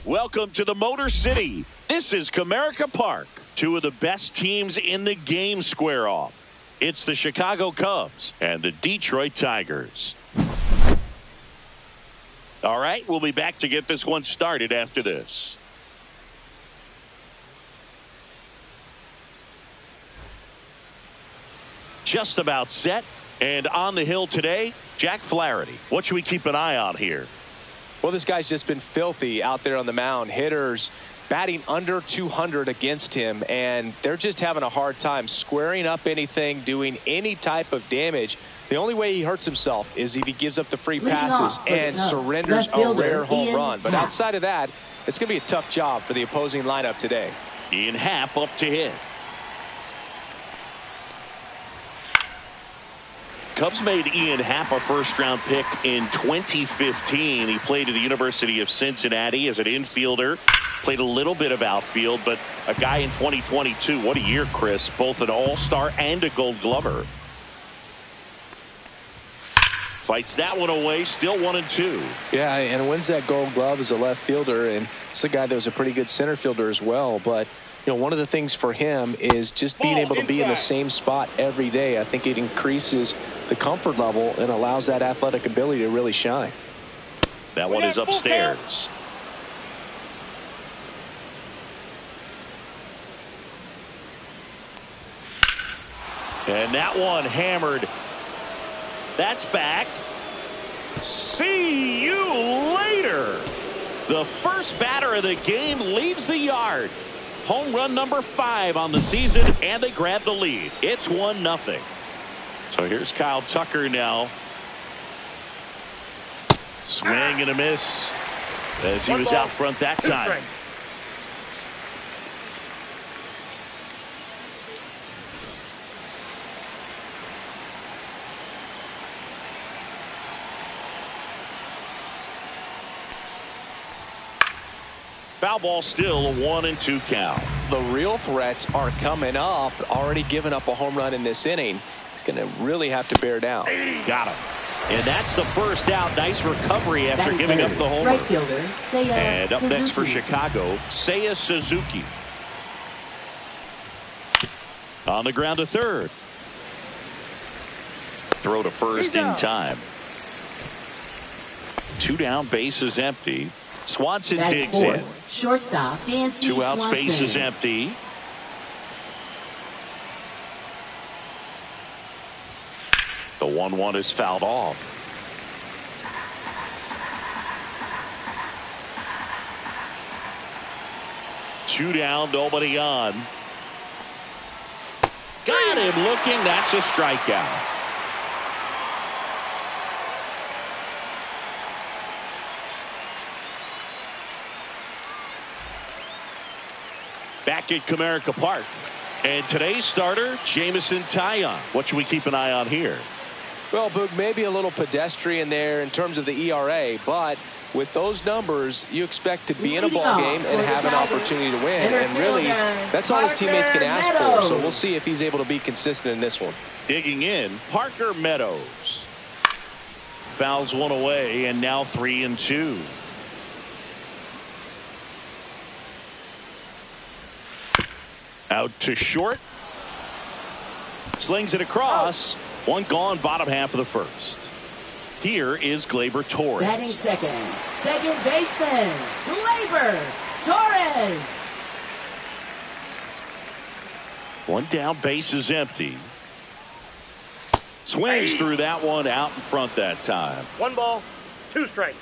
Welcome to the Motor City. This is Comerica Park. Two of the best teams in the game square off. It's the Chicago Cubs and the Detroit Tigers. All right, we'll be back to get this one started after this. Just about set. And on the hill today, Jack Flaherty. What should we keep an eye on here? Well, this guy's just been filthy out there on the mound. Hitters batting under 200 against him, and they're just having a hard time squaring up anything, doing any type of damage. The only way he hurts himself is if he gives up the free passes and surrenders a rare home run. But outside of that, it's going to be a tough job for the opposing lineup today. Ian Happ up to hit. Cubs made Ian Happ a first-round pick in 2015. He played at the University of Cincinnati as an infielder. Played a little bit of outfield, but a guy in 2022. What a year, Chris. Both an all-star and a gold glover. Fights that one away, still 1-2. Yeah, and wins that gold glove as a left fielder, and it's a guy that was a pretty good center fielder as well. But you know, one of the things for him is just being able to be in the same spot every day. I think it increases the comfort level and allows that athletic ability to really shine. That one is upstairs. And that one hammered. That's back. See you later. The first batter of the game leaves the yard. Home run number 5 on the season, and they grab the lead. It's 1-0. So here's Kyle Tucker now. Swing and a miss as he was out front that time. Foul ball, still a 1-2 count. The real threats are coming up. Already given up a home run in this inning. He's going to really have to bear down. Got him. And that's the first out. Nice recovery after giving up the homer. Right fielder, and up Suzuki. next for Chicago, Seiya Suzuki. On the ground to third. Throw to first in time. 2 down, bases empty. Swanson digs in. Shortstop, Dansby 2 outs, Swanson. base is empty. The 1-1 is fouled off. Two down, nobody on. Got him looking. That's a strikeout. Back at Comerica Park. And today's starter, Jameson Taillon. What should we keep an eye on here? Well, Boog, maybe a little pedestrian there in terms of the ERA, but with those numbers, you expect to be in a ball game and have an opportunity to win. And really, that's all his teammates can ask for. So we'll see if he's able to be consistent in this one. Digging in, Parker Meadows. Fouls one away, and now 3-2. Out to short. Slings it across. One gone, bottom half of the first. Here is Gleyber Torres. Batting second. Second baseman, Gleyber Torres. One down, base is empty. Swings through that one, out in front that time. 1 ball, 2 strikes.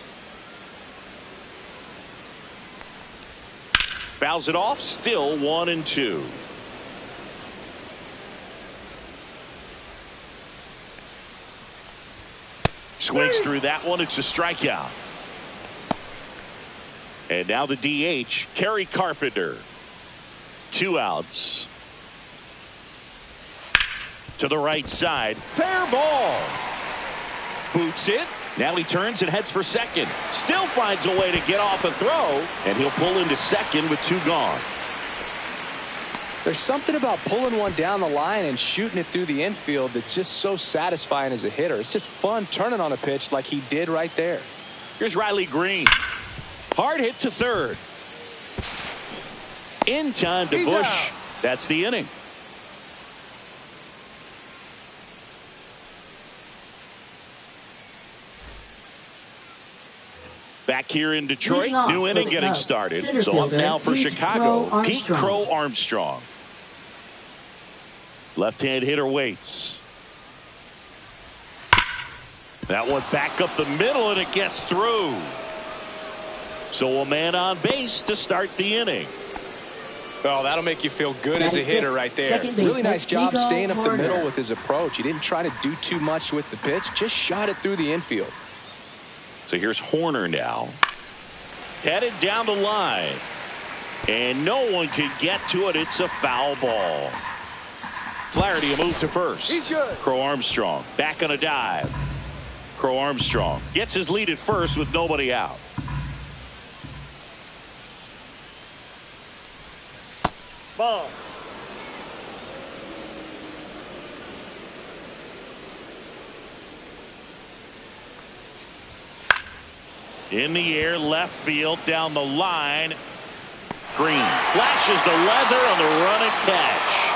Fouls it off, still 1-2. Swings through that one. It's a strikeout. And now the DH, Kerry Carpenter. 2 outs. To the right side. Fair ball. Boots it. Now he turns and heads for second. Still finds a way to get off a throw, and he'll pull into second with 2 gone. There's something about pulling one down the line and shooting it through the infield that's just so satisfying as a hitter. It's just fun turning on a pitch like he did right there. Here's Riley Green. Hard hit to third. In time to Bush. That's the inning. Back here in Detroit, new inning getting started. So up now for Chicago, Pete Crow Armstrong. Left-hand hitter waits. That one back up the middle, and it gets through. So a man on base to start the inning. Oh, that'll make you feel good as a hitter right there. Really nice job staying up the middle with his approach. He didn't try to do too much with the pitch, just shot it through the infield. So here's Horner now. Headed down the line. And no one can get to it. It's a foul ball. Flaherty a move to first. Crow Armstrong back on a dive. Crow Armstrong gets his lead at first with nobody out. Ball. In the air, left field, down the line. Green flashes the leather on the run and catch.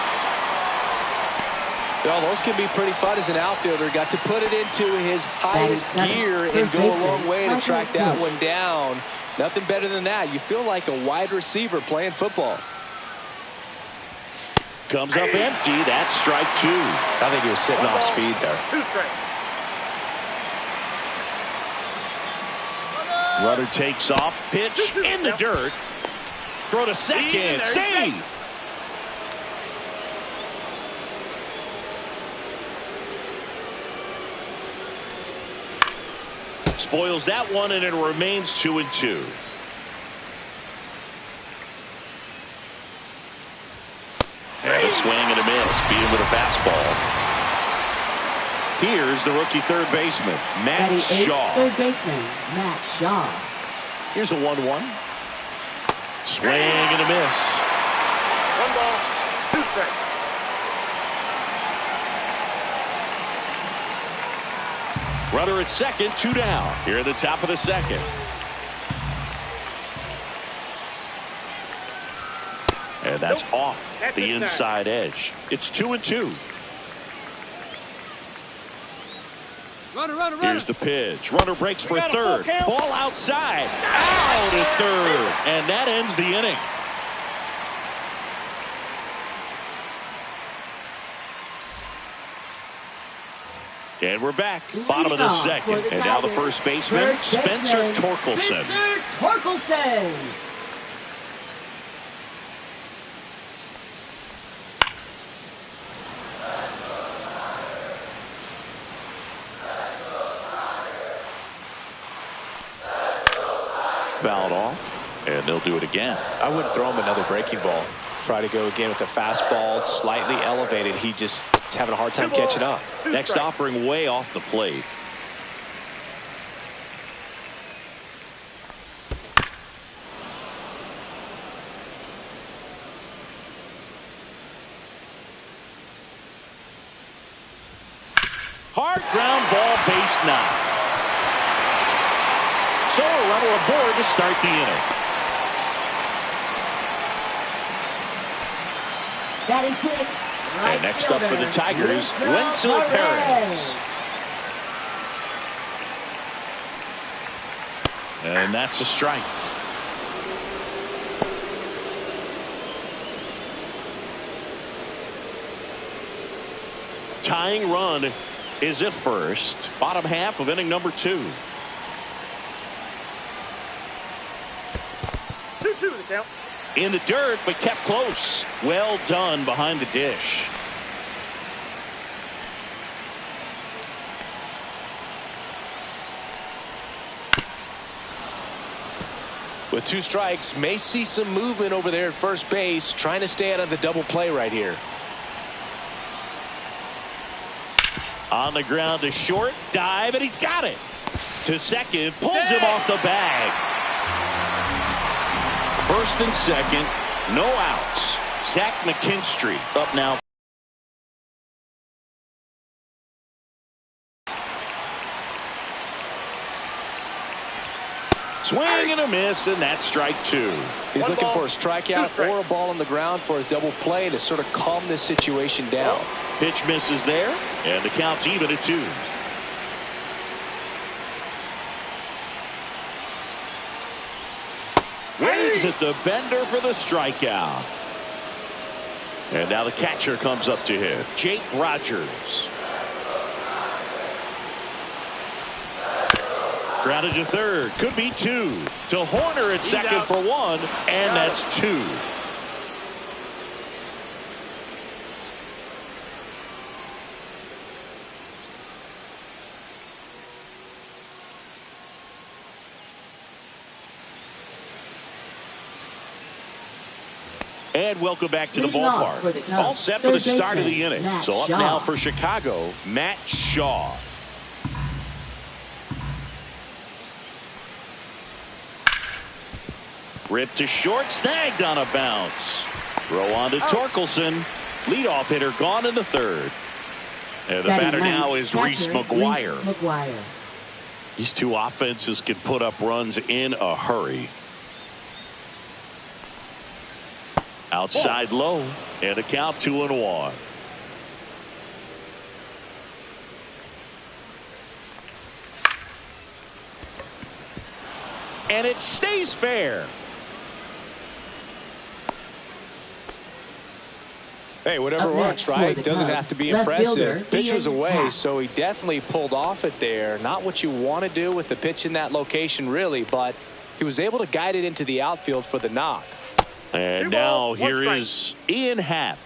Well, those can be pretty fun as an outfielder. Got to put it into his highest gear and go a long way to track that one down. Nothing better than that. You feel like a wide receiver playing football. Comes up empty. That's strike 2. I think he was sitting off speed there. 2 strikes. Runner takes off. Pitch in the dirt. Throw to second. Save. Spoils that one, and it remains 2-2. And a swing and a miss. Beat him with a fastball. Here's the rookie third baseman, Matt Shaw. Third baseman, Matt Shaw. Here's a 1-1. Swing and a miss. 1 ball, 2 strikes. Runner at second, 2 down. Here at the top of the second. And that's off the inside edge. It's 2-2. Runner. Here's the pitch. Runner breaks for third. Ball outside. Out is third. And that ends the inning. And we're back. Bottom of the second. And now the first baseman, Spencer Torkelson. Spencer Torkelson. Fouled off, and they'll do it again. I wouldn't throw him another breaking ball. Try to go again with the fastball, slightly elevated. He just is having a hard time catching up. Next offering way off the plate. Hard ground ball, base knock. So a runner aboard to start the inning. Batting 6. Right And next up for the fielder, Tigers, Wenzel Wenzel Perez. Perez. And that's a strike. Tying run is at first. Bottom half of inning number 2. 2-2 the count. In the dirt, but kept close. Well done behind the dish. With 2 strikes, may see some movement over there at first base, trying to stay out of the double play right here. On the ground to short, dive, and he's got it. To second, pulls him off the bag. First and second, no outs. Zach McKinstry up now. Swing and a miss, and that's strike two. He's looking for a strikeout or a ball on the ground for a double play to sort of calm this situation down. Pitch misses there, and the count's even at 2. Waves at the bender for the strikeout. And now the catcher comes up to him, Jake Rogers. Grounded to third, could be 2. To Horner at second for 1, and that's 2. And welcome back to the ballpark. All set for the start of the inning. So up now for Chicago, Matt Shaw. Ripped to short, snagged on a bounce. Throw on to Torkelson. Leadoff hitter gone in the third. And the batter now is Reese McGuire. These two offenses can put up runs in a hurry. Outside low, and a count 2-1. And it stays fair. Hey, whatever works, right? Doesn't have to be impressive. Pitch was away, so he definitely pulled off it there. Not what you want to do with the pitch in that location, really, but he was able to guide it into the outfield for the knock. And now here is Ian Happ.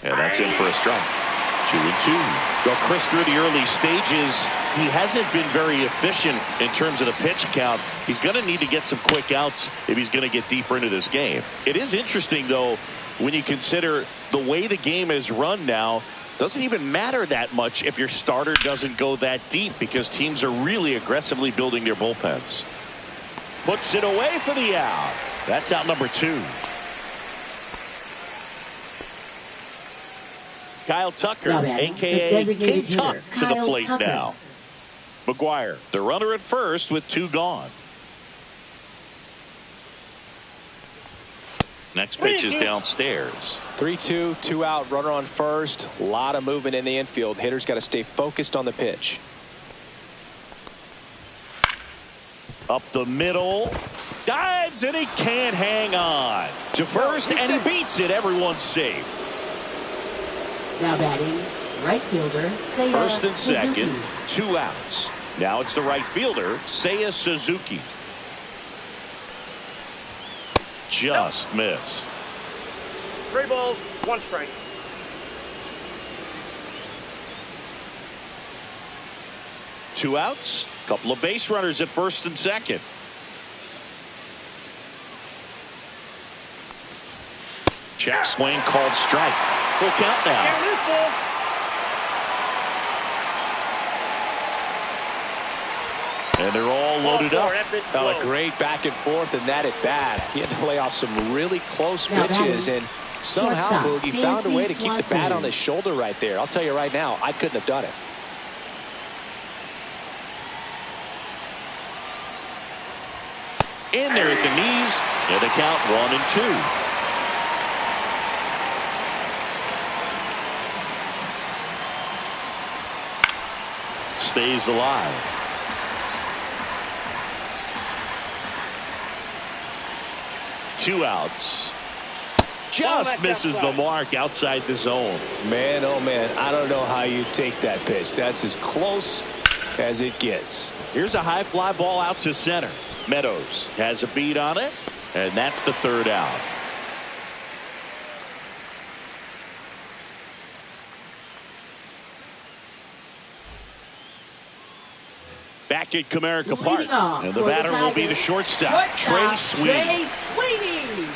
And that's in for a strike. 2-2. Well, Chris, through the early stages, he hasn't been very efficient in terms of the pitch count. He's going to need to get some quick outs if he's going to get deeper into this game. It is interesting, though, when you consider the way the game is run now. Doesn't even matter that much if your starter doesn't go that deep, because teams are really aggressively building their bullpens. Puts it away for the out. That's out number 2. Kyle Tucker, a.k.a. K-Tuck, to the plate now. McGuire, the runner at first with 2 gone. Next pitch is downstairs. 3-2, 2 out, runner on first. A lot of movement in the infield. Hitter's got to stay focused on the pitch. Up the middle. Dives, and he can't hang on. To first, and he beats it. Everyone's safe. Now batting, right fielder, Seiya First and second, Suzuki. 2 outs. Now it's the right fielder, Seiya Suzuki. Just missed. 3 balls, 1 strike. Two outs, couple of base runners at first and second. Check swing called strike. Full count now. And they're all loaded up. A great back and forth in that at bat. He had to lay off some really close pitches, and somehow Boogie found a way to keep the bat on his shoulder right there. I'll tell you right now, I couldn't have done it. In there at the knees, and the count 1-2. Stays alive. Two outs. Just misses the mark outside the zone. Man, oh man, I don't know how you take that pitch. That's as close as it gets. Here's a high fly ball out to center. Meadows has a beat on it, and that's the 3rd out. Back back at Comerica Park. Leading off And the for batter will be Tigers, the shortstop, Trey Sweeney. Trey Sweeney.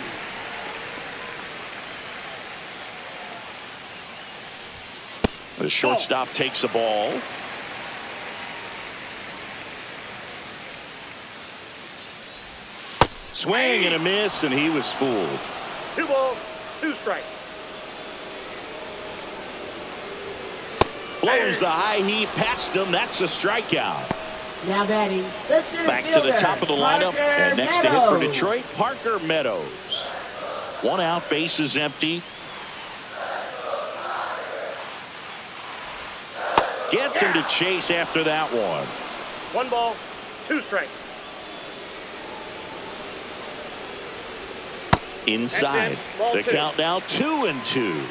The shortstop takes the ball. Swing and a miss, and he was fooled. 2 balls, 2 strikes. Blows the high heat past him. That's a strikeout. Now batting, the center Back to the fielder, top of the lineup. Parker And next to hit for Meadows. Detroit, Parker Meadows. 1 out, base is empty. Gets him to chase after that one. 1 ball, 2 strikes. Inside. Ball The 2. count now 2-2.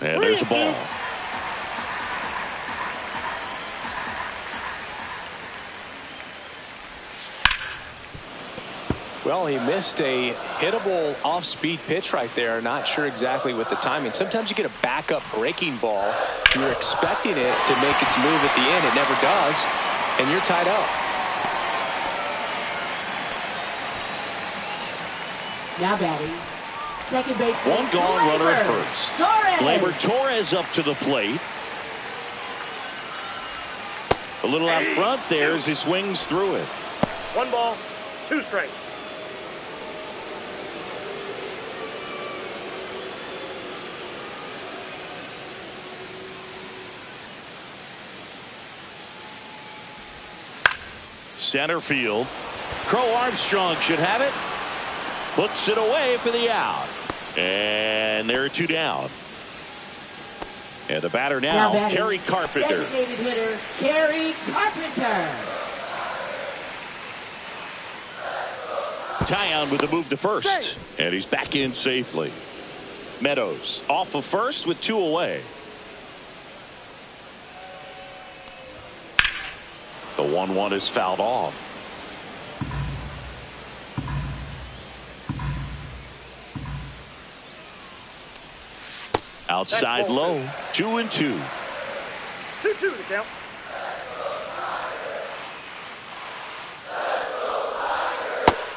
And there's a ball. Well, he missed a hittable off-speed pitch right there. Not sure exactly with the timing. Sometimes you get a backup breaking ball. You're expecting it to make its move at the end. It never does, and you're tied up. Now batting, second baseman. One gone, runner at Gleyber first. Torres. Gleyber Torres up to the plate. A little out front there as he swings through it. 1 ball, 2 strikes. Center field. Crow Armstrong should have it. Puts it away for the out. And there are 2 down. And the batter now batting, Kerry Carpenter. designated hitter, Kerry Carpenter. Tyon with the move to first. And he's back in safely. Meadows off of first with 2 away. The 1-1 is fouled off. Outside low. 2-2. 2-2 the count.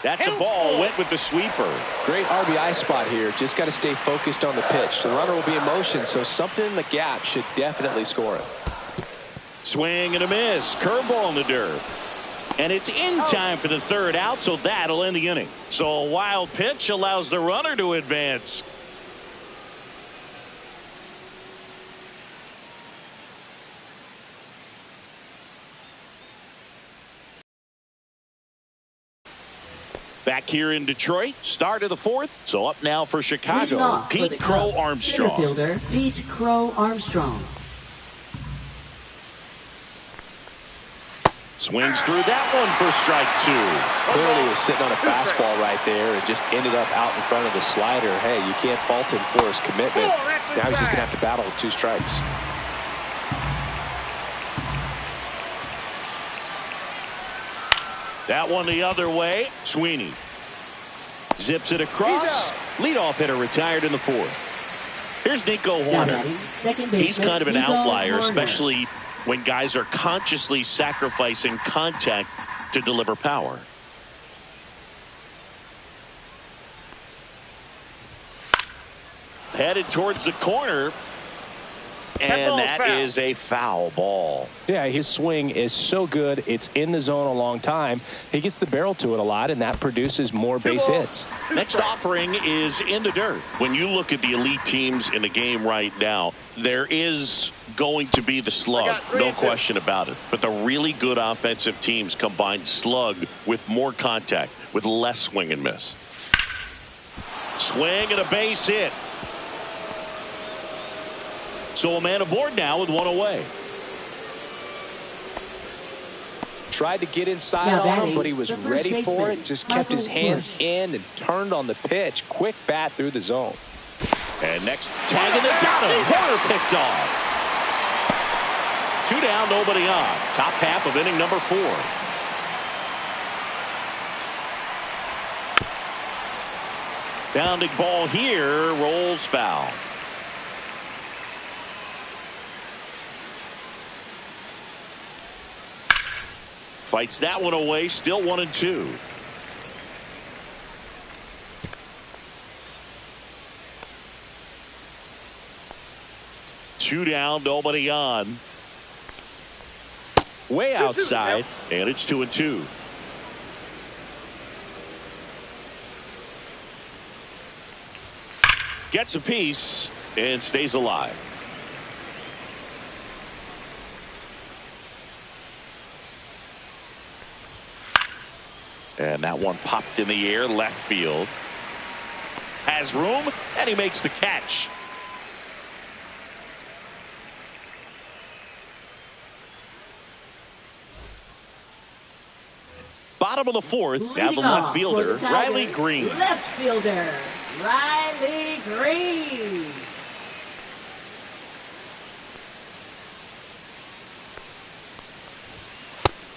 That's a ball. Went with the sweeper. Great RBI spot here. Just got to stay focused on the pitch. The runner will be in motion, so something in the gap should definitely score it. Swing and a miss. Curveball in the dirt. And it's in time for the 3rd out, so that'll end the inning. So a wild pitch allows the runner to advance. Back here in Detroit, start of the 4th. So up now for Leading Chicago, off for the Pete Crow Cubs, Armstrong. Center fielder, Pete Crow Armstrong. Swings through that one for strike 2. Clearly he was sitting on a fastball right there and just ended up out in front of the slider. Hey, you can't fault him for his commitment. Now he's just going to have to battle with 2 strikes. That one the other way. Sweeney zips it across. Leadoff hitter retired in the 4th. Here's Nico Now Horner. batting, second baseman, He's kind of an Nico outlier, Horner. especially when guys are consciously sacrificing contact to deliver power. Headed towards the corner. And that is a foul ball. Yeah, his swing is so good. It's in the zone a long time. He gets the barrel to it a lot, and that produces more base hits. Next offering is in the dirt. When you look at the elite teams in the game right now, there is going to be the slug, no question about it. But the really good offensive teams combine slug with more contact, with less swing and miss. Swing and a base hit. So a man aboard now with 1 away. Tried to get inside Now on him, batting, but he was the first ready for baseman, it. Just kept his Michael hands Busch. in and turned on the pitch. Quick bat through the zone. And next, tagging the got him. Horner picked off. 2 down, nobody on. Top half of inning number 4. Bounding ball here, rolls foul. Fights that one away, still 1-2. Two down, nobody on. Way outside, and it's 2-2. Gets a piece and stays alive. And that one popped in the air, left field. Has room, and he makes the catch. Bottom of the fourth, now the left fielder, Riley Green. Left fielder, Riley Green.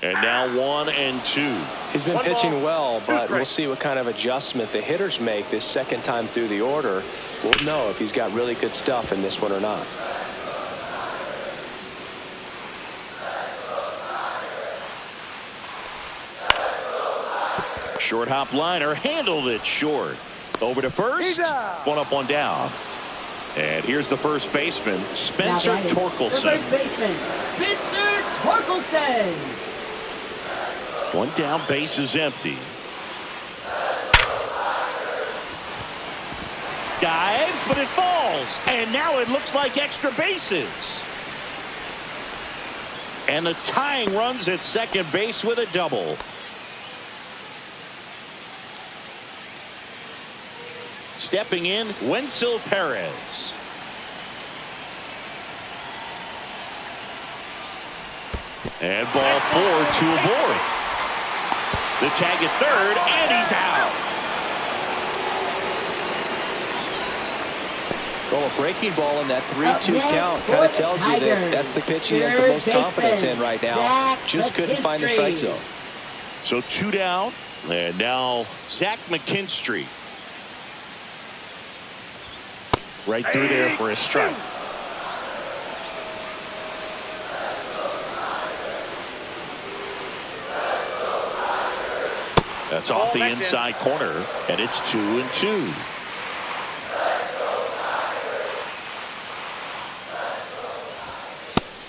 And now 1-2. He's been pitching well, but we'll see what kind of adjustment the hitters make this second time through the order. We'll know if he's got really good stuff in this one or not. Short hop liner, handled it short. Over to first, one up, one down. And here's the first baseman, Spencer Torkelson. The first baseman, Spencer Torkelson. One down, base is empty. Dives, but it falls. And now it looks like extra bases. And the tying runs at second base with a double. Stepping in, Wenzel Perez. And ball 4, 2 aboard. The tag at third, and he's out. Well, a breaking ball in that 3-2 count kind of tells you that that's the pitch he has the most confidence in right now. Just couldn't find the strike zone. So 2 down, and now Zach McKinstry. Right through there for a strike. That's off the inside corner, and it's 2-2.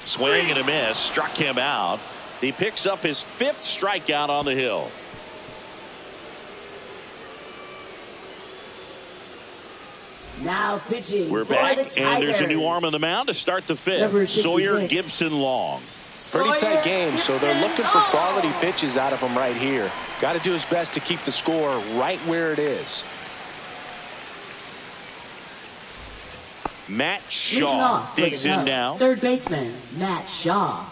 Swing and a miss, struck him out. He picks up his 5th strikeout on the hill. Now pitching. We're back, and there's a new arm on the mound to start the 5th. Sawyer Gibson Long. Pretty tight game, so they're looking for quality pitches out of him right here. Got to do his best to keep the score right where it is. Matt Shaw digs in now. Third baseman, Matt Shaw.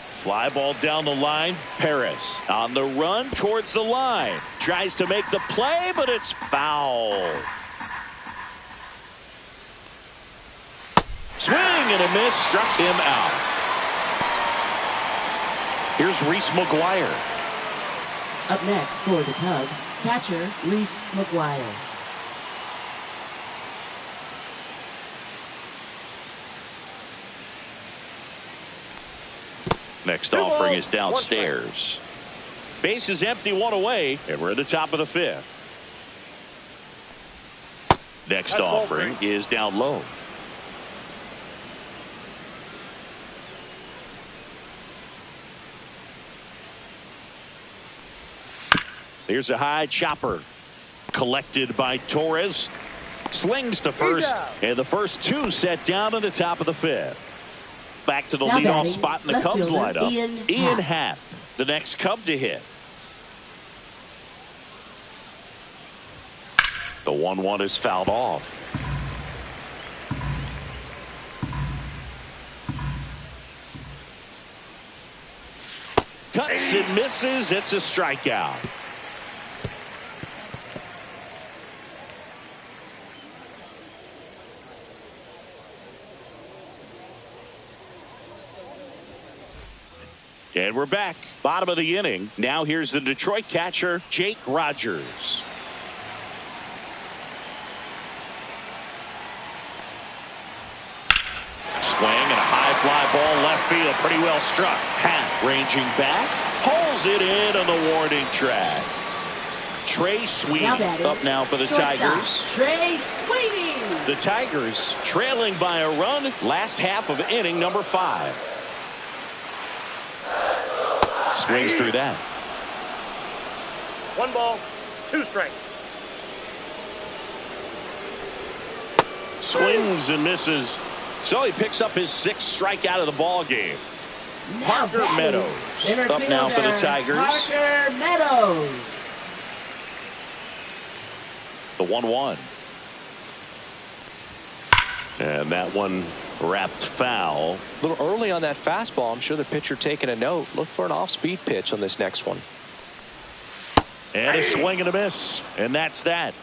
Fly ball down the line. Perez on the run towards the line. Tries to make the play, but it's foul. Swing and a miss. Struck him out. Here's Reese McGuire. Up next for the Cubs, catcher Reese McGuire. Next offering is downstairs. Base is empty, 1 away, and we're at the top of the 5th. Next offering is down low. Here's a high chopper. Collected by Torres. Slings to first, and the first 2 set down in the top of the 5th. Back to the leadoff spot in the Cubs lineup. Ian Happ, the next Cub to hit. The 1-1 is fouled off. Cuts and misses. It's a strikeout. And we're back. Bottom of the inning. Now here's the Detroit catcher, Jake Rogers. Swing and a high fly ball left field. Pretty well struck. Happ ranging back. Pulls it in on the warning track. Trey Sweeney up now for the Tigers. Trey Sweeney. The Tigers trailing by a run. Last half of inning number 5. Swings through that. 1 ball, 2 strikes. Swings and misses. So he picks up his 6th strikeout of the ball game. Parker Meadows up now for the Tigers. Parker Meadows. The 1-1. And that one wrapped foul. A little early on that fastball. I'm sure the pitcher taking a note. Look for an off-speed pitch on this next one. And a swing and a miss. And that's that.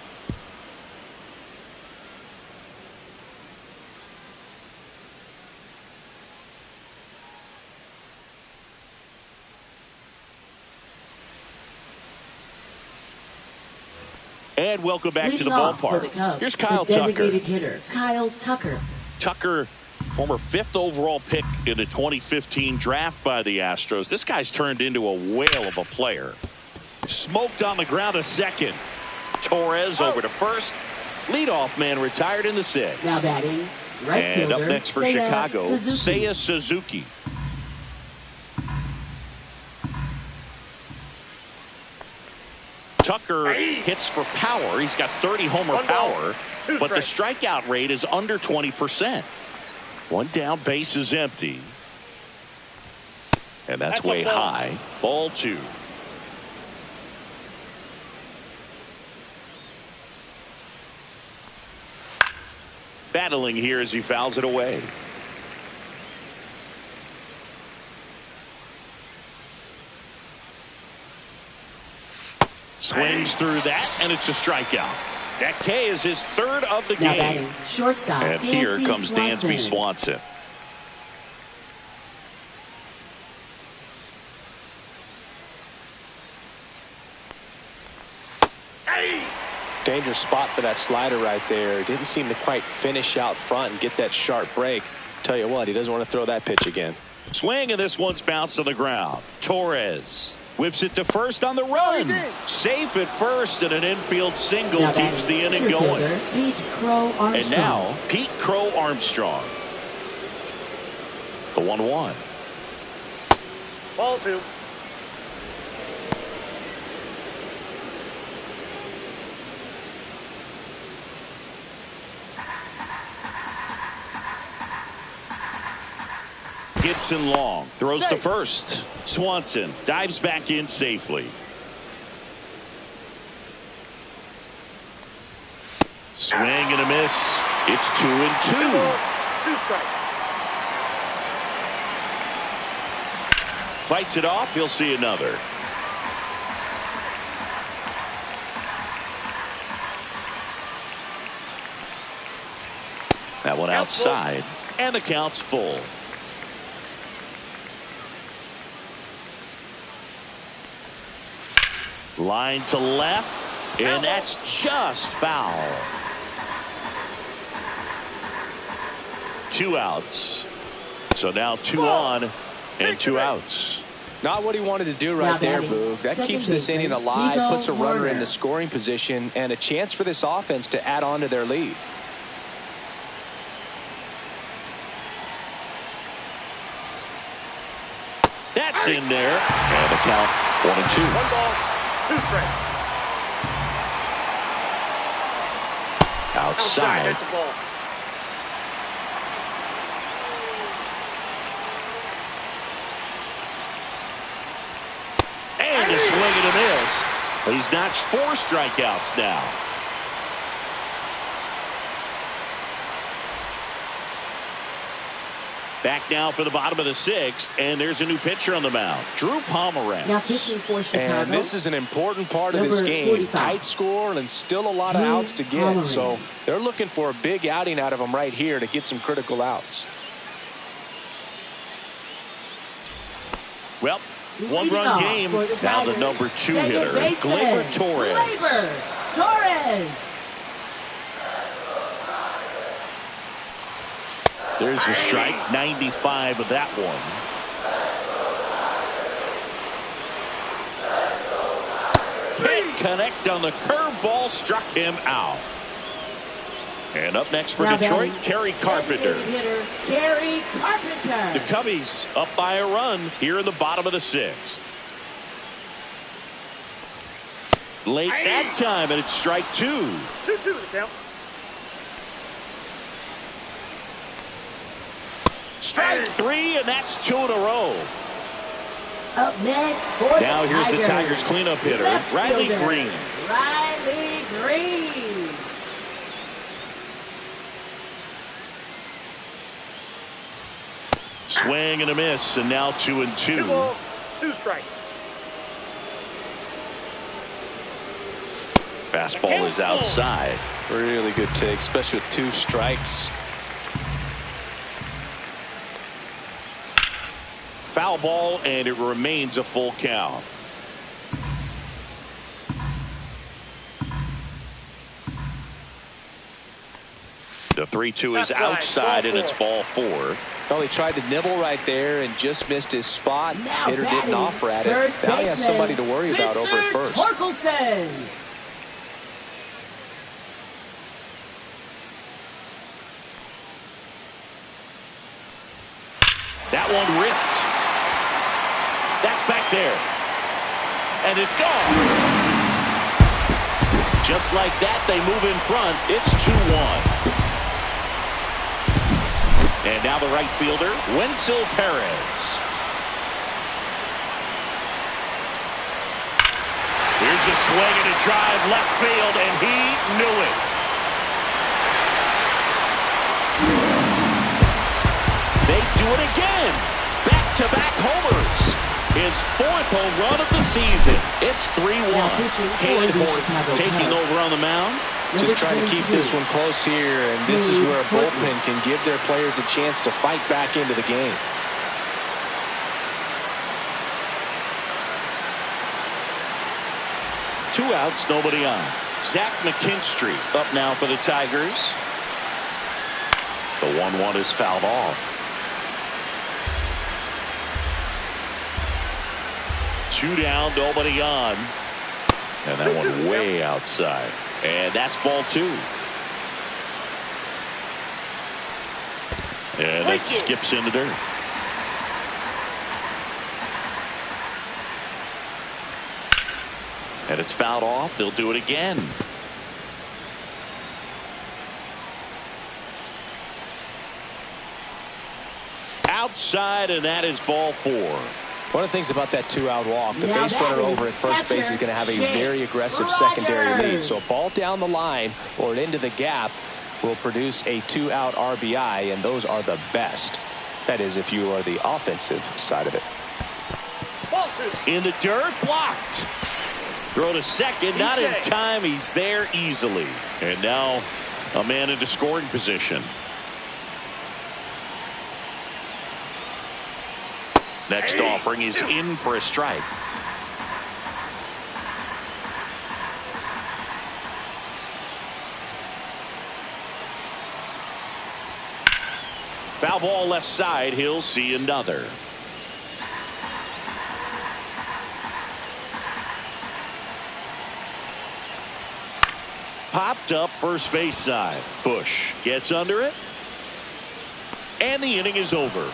And welcome back to the ballpark. Here's Kyle Tucker. Designated hitter, Kyle Tucker. Tucker, former 5th overall pick in the 2015 draft by the Astros. This guy's turned into a whale of a player. Smoked on the ground to second. Torres over to first. Leadoff man retired in the 6th. Now batting, right and fielder, up next for Chicago, Seiya Suzuki. Tucker hits for power. He's got 30 homer power, but the strikeout rate is under 20%. 1 down, base is empty. And that's way high. Ball 2. Battling here as he fouls it away. Swings through that, and it's a strikeout. That K is his 3rd of the game. Batting, shortstop, and here comes Dansby Swanson. Dangerous spot for that slider right there. Didn't seem to quite finish out front and get that sharp break. Tell you what, he doesn't want to throw that pitch again. Swing, and this one's bounced to the ground. Torres whips it to first on the run. Safe at first, and an infield single keeps the inning going. And now, Pete Crow Armstrong. The 1-1. Ball 2. Gibson long throws to first. Swanson dives back in safely. Swing and a miss. It's 2-2. 2 strikes. Fights it off. He'll see another. That one outside, and the count's full. Line to left, and that's just foul. 2 outs. So now 2 on and 2 outs. Not what he wanted to do right there, Boog. That keeps this inning alive, puts a runner in the scoring position, and a chance for this offense to add on to their lead. That's in there. And the count 1-2. 1 ball, 2 strikes. Outside. Hits the ball. And a swing and a miss. But he's notched 4 strikeouts now. Back now for the bottom of the 6th, and there's a new pitcher on the mound, Drew Pomeranz. Now pitching for Chicago. And this is an important part of this game. 45. Tight score and still a lot of outs to get. Pomeranz. So they're looking for a big outing out of him right here to get some critical outs. Well, Leading one-run off game. for the Now the Tigers, number 2 second hitter, baseman, Gleyber Torres. Gleyber Torres. There's the strike. 95 of that one. Can't connect on the curveball. Struck him out. And up next for Now Detroit, batting, Kerry Carpenter. designated hitter, Kerry Carpenter. The Cubbies up by a run here in the bottom of the 6th. Late that time, and it's strike 2. 2-2 the count. Strike 3, and that's 2 in a row. Up next for Now the here's Tigers, the Tigers cleanup hitter, left Riley fielder, Green. Riley Green. Swing and a miss, and now 2-2. 2 balls, 2 strikes. Fastball is outside. Really good take, especially with 2 strikes. Foul ball, and it remains a full count. The 3-2 is outside, and it's ball 4. Well, he tried to nibble right there and just missed his spot. Now Hitter didn't batting, offer at it. first Now he has baseman, somebody to worry about over at first. Torkelson. That one ripped. That's back there. And it's gone. Just like that, they move in front. It's 2-1. And now the right fielder, Wenzel Perez. Here's a swing and a drive left field, and he knew it. They do it again. Back-to-back homers. His 4th home run of the season. It's 3-1. Hayden taking over on the mound. Just trying to keep this one close here, and this is where a bullpen can give their players a chance to fight back into the game. Two outs, nobody on. Zach McKinstry up now for the Tigers. The 1-1 is fouled off. 2 down, nobody on. And that one way outside. And that's ball 2. And it skips in the dirt. And it's fouled off. They'll do it again. Outside, and that is ball 4. One of the things about that 2-out walk, the Now base runner over at first base is going to have a very aggressive secondary lead. So a ball down the line or into the gap will produce a 2-out RBI, and those are the best. That is, if you are the offensive side of it. In the dirt, blocked. Throw to second, not in time. He's there easily. And now a man into scoring position. Next offering is in for a strike. Foul ball left side. He'll see another. Popped up first base side. Bush gets under it. And the inning is over.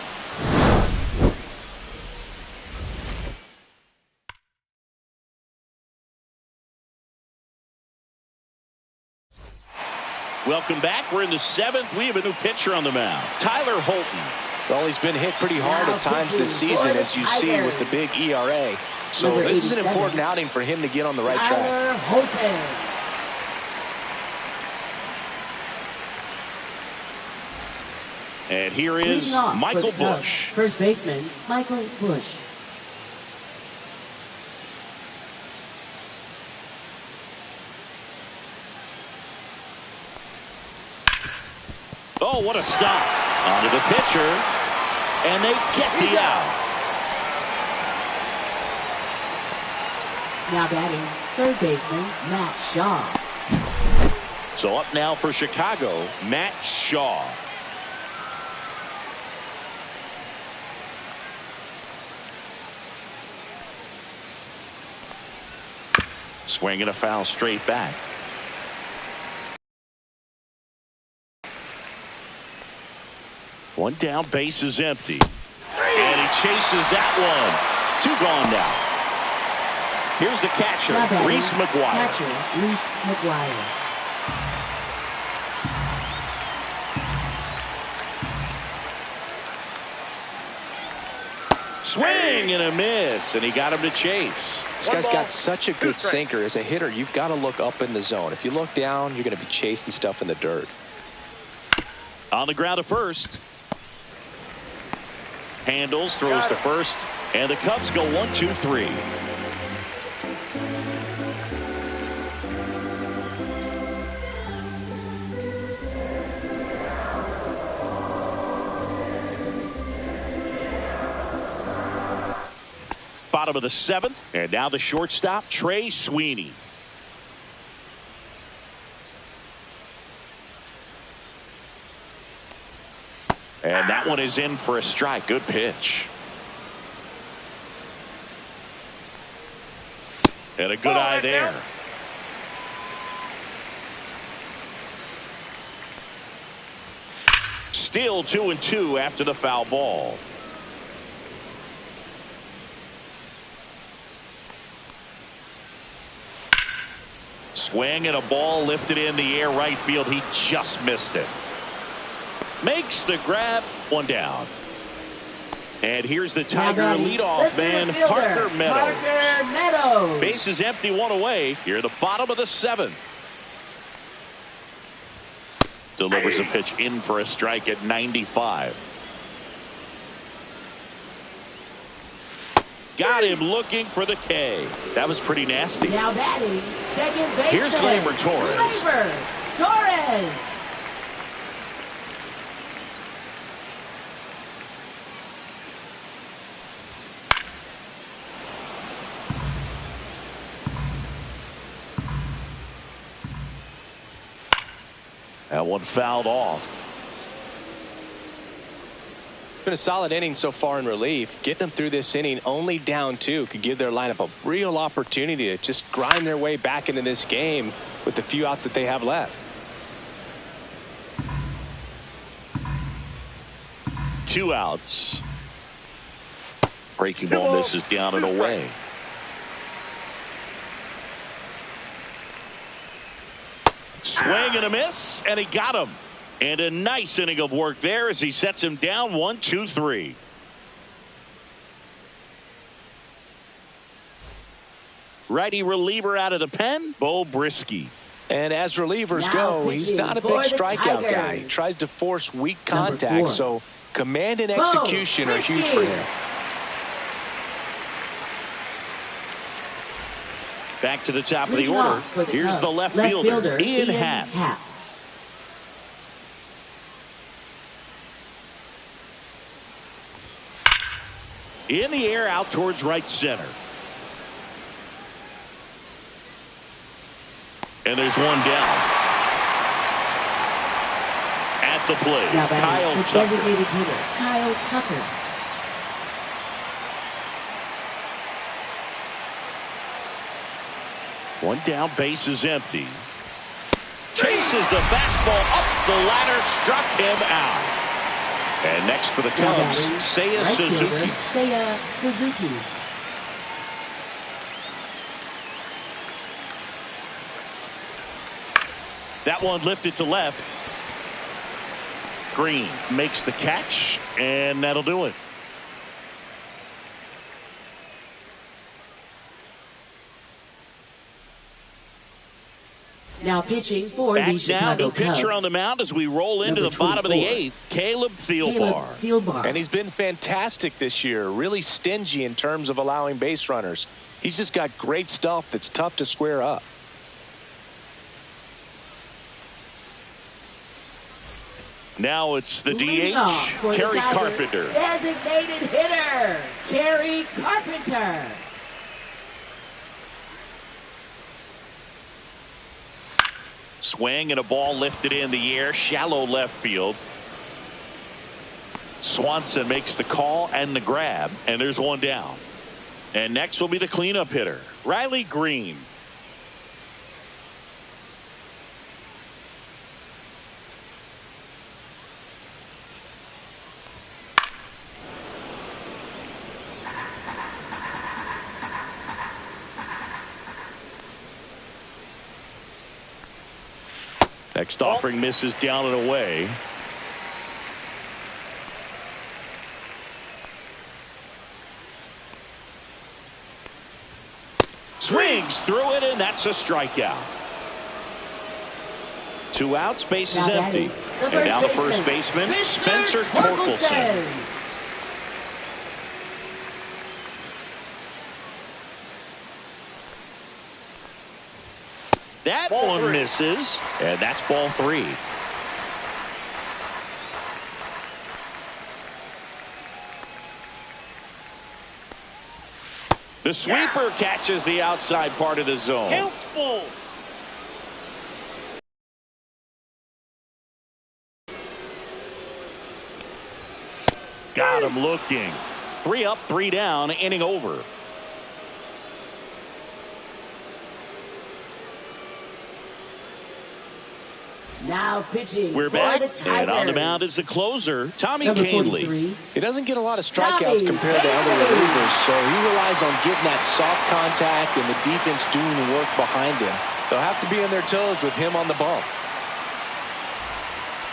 Welcome back. We're in the 7th. We have a new pitcher on the mound, Tyler Holton. Well, he's been hit pretty hard at times this season, as you see with the big ERA. So this is an important outing for him to get on the right track. Tyler Holton. And here is Michael Bush. First baseman, Michael Bush. Oh, what a stop. Onto the pitcher. And they get the out. Now batting, third baseman, Matt Shaw. So up now for Chicago, Matt Shaw. Swinging a foul straight back. One down, base is empty. And he chases that one. Two gone now. Here's the catcher, Reese McGuire. Catcher, Reese McGuire. Swing and a miss, and he got him to chase. This guy's got such a good sinker. As a hitter, you've got to look up in the zone. If you look down, you're going to be chasing stuff in the dirt. On the ground to first. Handles, throws to first, and the Cubs go 1-2-3. Bottom of the seventh, and now the shortstop, Trey Sweeney. And that one is in for a strike. Good pitch. And a good eye there. Still 2-2 after the foul ball. Swing and a ball lifted in the air right field. He just missed it. Makes the grab. One down. And here's the Tiger leadoff man, Parker Meadows. Base is empty, one away. Here at the bottom of the seventh. Delivers a pitch in for a strike at 95. Got him looking for the K. That was pretty nasty. Now batting, second baseman. Here's Gleyber Torres. Gleyber Torres. That one fouled off. Been a solid inning so far in relief. Getting them through this inning only down 2 could give their lineup a real opportunity to just grind their way back into this game with the few outs that they have left. 2 outs. Breaking ball misses down and away. Swing and a miss, and he got him. And a nice inning of work there as he sets him down 1-2-3. Righty reliever out of the pen, Bo Brisky. And as relievers go, he's not a big strikeout guy. He tries to force weak contact, so command and execution are huge for him. Back to the top of the order. Here's the left fielder, Ian Happ. In the air out towards right center. And there's one down. At the plate, Kyle Tucker. Designated hitter, Kyle Tucker. One down, base is empty. Chases the fastball up the ladder, struck him out. And next for the Cubs, Seiya Suzuki. Seiya Suzuki. That one lifted to left. Green makes the catch, and that'll do it. Now pitching for Back the Chicago now, new Cubs. pitcher on the mound as we roll into the bottom of the 8th, Caleb Thielbar. And he's been fantastic this year, really stingy in terms of allowing base runners. He's just got great stuff that's tough to square up. Now it's the DH, Kerry Carpenter. Designated hitter, Kerry Carpenter. Swing and a ball lifted in the air, shallow left field. Swanson makes the call and the grab, and there's one down. And next will be the cleanup hitter, Riley Green. Next offering misses down and away. Swings through it, and that's a strikeout. 2 outs, base is empty. And now the first baseman, Spencer Torkelson. That one misses, and that's ball 3. The sweeper catches the outside part of the zone. Count full. Got him looking. 3 up, 3 down, inning over. Now pitching. We're back, and on the mound is the closer, Tommy Canley. He doesn't get a lot of strikeouts compared to other relievers, so he relies on getting that soft contact and the defense doing the work behind him. They'll have to be on their toes with him on the bump.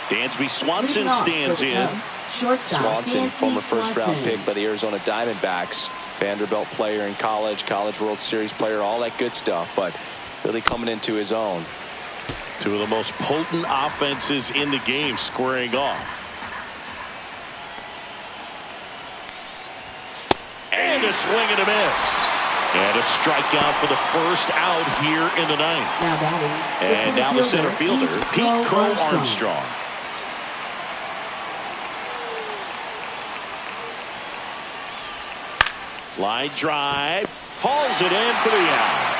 Dansby Swanson stands in. Swanson, former first-round pick by the Arizona Diamondbacks. Vanderbilt player in college, College World Series player, all that good stuff, but really coming into his own. 2 of the most potent offenses in the game squaring off. And a swing and a miss. And a strikeout for the first out here in the 9th. And now the center fielder, Pete Crow Armstrong. Line drive. Hauls it in for the out.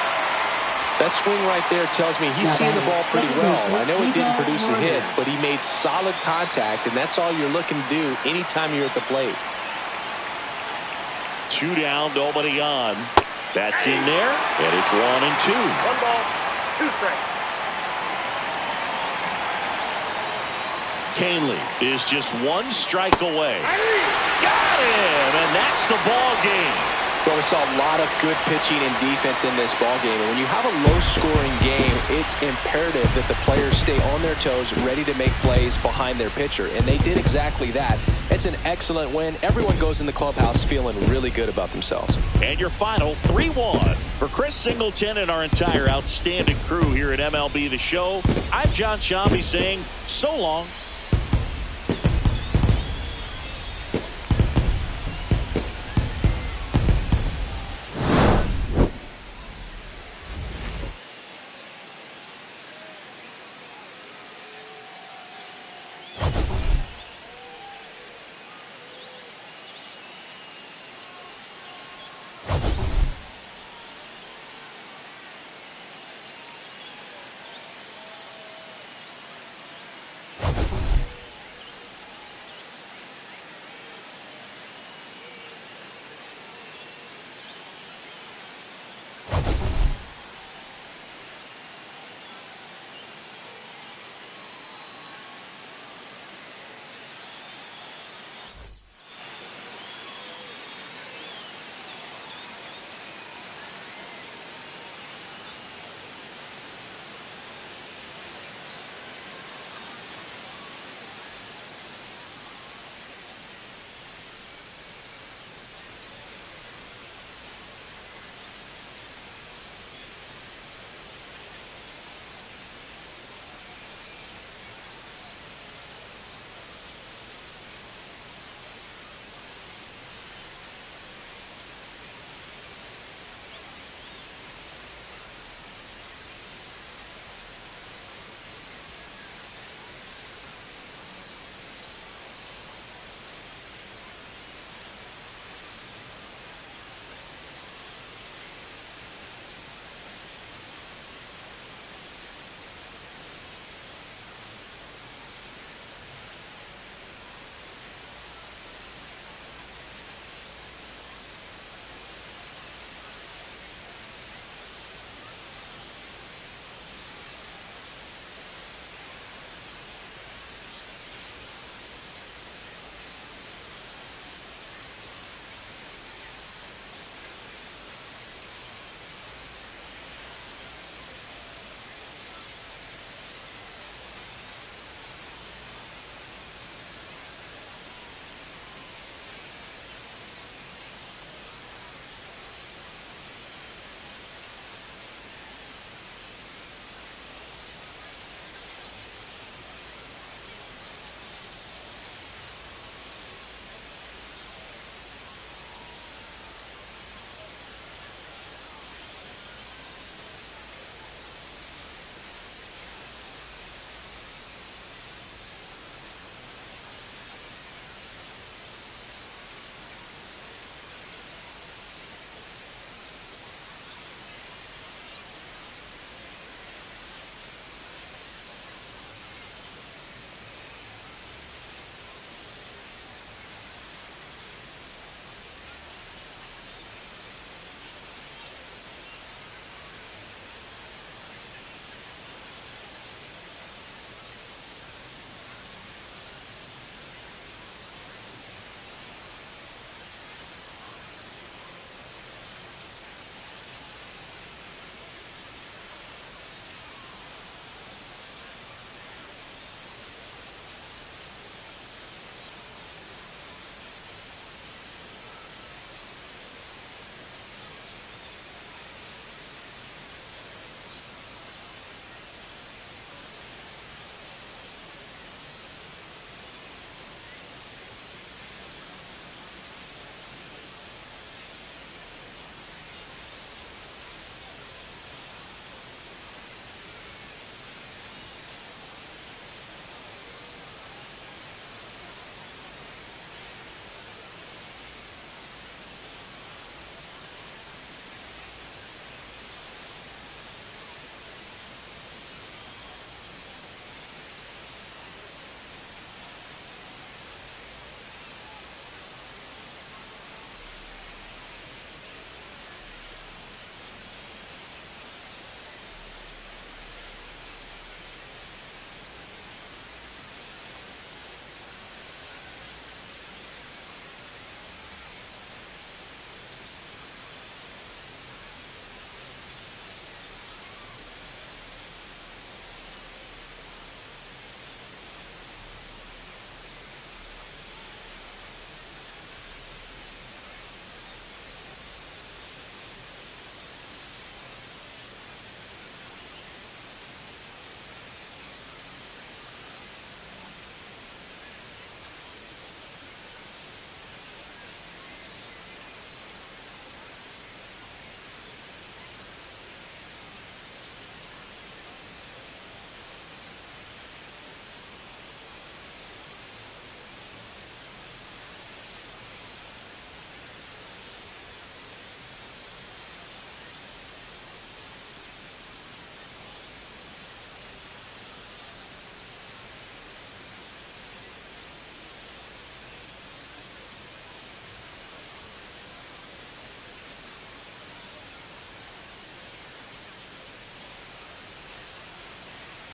That swing right there tells me he's seeing the ball pretty well. I know it didn't produce a hit, but he made solid contact, and that's all you're looking to do anytime you're at the plate. 2 down, nobody on. That's in there, and it's 1 and 2. 1 ball, 2 strikes. Canley is just 1 strike away. Got him, and that's the ball game. Well, we saw a lot of good pitching and defense in this ball game. And when you have a low-scoring game, it's imperative that the players stay on their toes, ready to make plays behind their pitcher. And they did exactly that. It's an excellent win. Everyone goes in the clubhouse feeling really good about themselves. And your final 3-1. For Chris Singleton and our entire outstanding crew here at MLB The Show, I'm John Shambi saying so long.